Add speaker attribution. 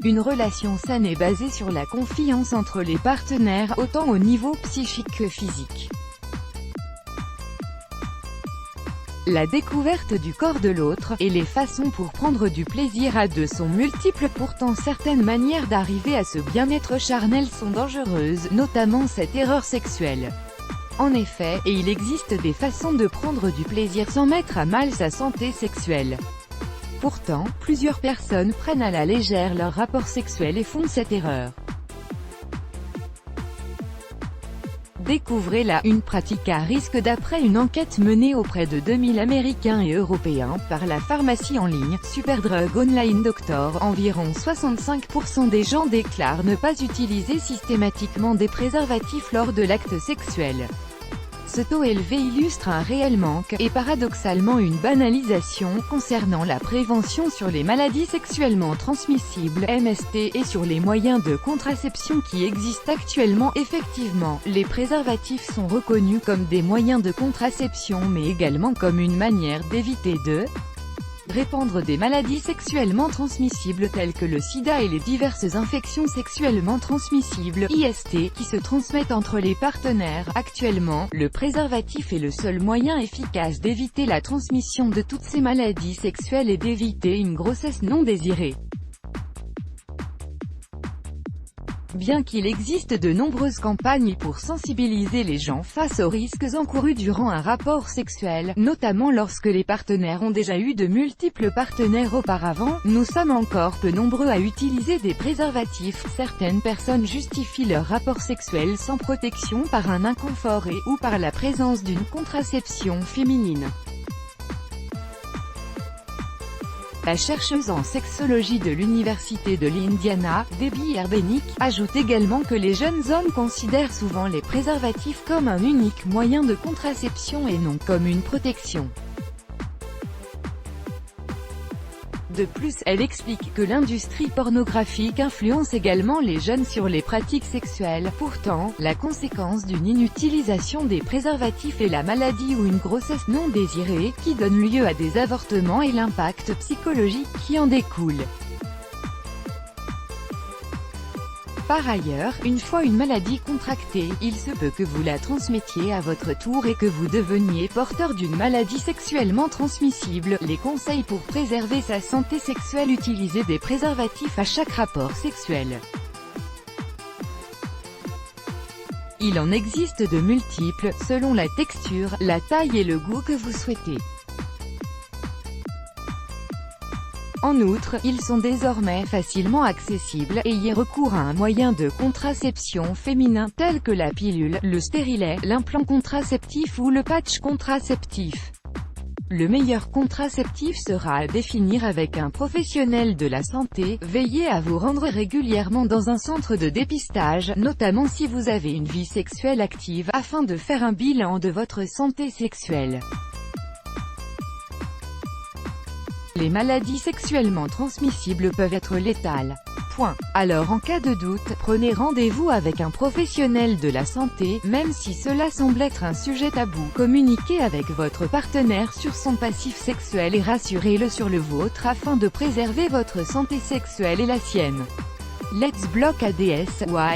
Speaker 1: Une relation saine est basée sur la confiance entre les partenaires, autant au niveau psychique que physique. La découverte du corps de l'autre, et les façons pour prendre du plaisir à deux sont multiples. Pourtant certaines manières d'arriver à ce bien-être charnel sont dangereuses, notamment cette erreur sexuelle. En effet, et il existe des façons de prendre du plaisir sans mettre à mal sa santé sexuelle. Pourtant, plusieurs personnes prennent à la légère leur rapport sexuel et font cette erreur. Découvrez-la, une pratique à risque d'après une enquête menée auprès de 2000 Américains et Européens, par la pharmacie en ligne, Superdrug Online Doctor. Environ 65% des gens déclarent ne pas utiliser systématiquement des préservatifs lors de l'acte sexuel. Ce taux élevé illustre un réel manque, et paradoxalement une banalisation, concernant la prévention sur les maladies sexuellement transmissibles, MST, et sur les moyens de contraception qui existent actuellement. Effectivement, les préservatifs sont reconnus comme des moyens de contraception mais également comme une manière d'éviter de répandre des maladies sexuellement transmissibles telles que le sida et les diverses infections sexuellement transmissibles, IST, qui se transmettent entre les partenaires. Actuellement, le préservatif est le seul moyen efficace d'éviter la transmission de toutes ces maladies sexuelles et d'éviter une grossesse non désirée. Bien qu'il existe de nombreuses campagnes pour sensibiliser les gens face aux risques encourus durant un rapport sexuel, notamment lorsque les partenaires ont déjà eu de multiples partenaires auparavant, nous sommes encore peu nombreux à utiliser des préservatifs. Certaines personnes justifient leur rapport sexuel sans protection par un inconfort ou par la présence d'une contraception féminine. La chercheuse en sexologie de l'université de l'Indiana, Debbie Erbenick, ajoute également que les jeunes hommes considèrent souvent les préservatifs comme un unique moyen de contraception et non comme une protection. De plus, elle explique que l'industrie pornographique influence également les jeunes sur les pratiques sexuelles. Pourtant, la conséquence d'une inutilisation des préservatifs est la maladie ou une grossesse non désirée, qui donne lieu à des avortements et l'impact psychologique qui en découle. Par ailleurs, une fois une maladie contractée, il se peut que vous la transmettiez à votre tour et que vous deveniez porteur d'une maladie sexuellement transmissible. Les conseils pour préserver sa santé sexuelle: utiliser des préservatifs à chaque rapport sexuel. Il en existe de multiples, selon la texture, la taille et le goût que vous souhaitez. En outre, ils sont désormais facilement accessibles. Ayez recours à un moyen de contraception féminin tel que la pilule, le stérilet, l'implant contraceptif ou le patch contraceptif. Le meilleur contraceptif sera à définir avec un professionnel de la santé. Veillez à vous rendre régulièrement dans un centre de dépistage, notamment si vous avez une vie sexuelle active, afin de faire un bilan de votre santé sexuelle. Les maladies sexuellement transmissibles peuvent être létales. Alors en cas de doute, prenez rendez-vous avec un professionnel de la santé, même si cela semble être un sujet tabou. Communiquez avec votre partenaire sur son passif sexuel et rassurez-le sur le vôtre afin de préserver votre santé sexuelle et la sienne. Let's block ADS. Why?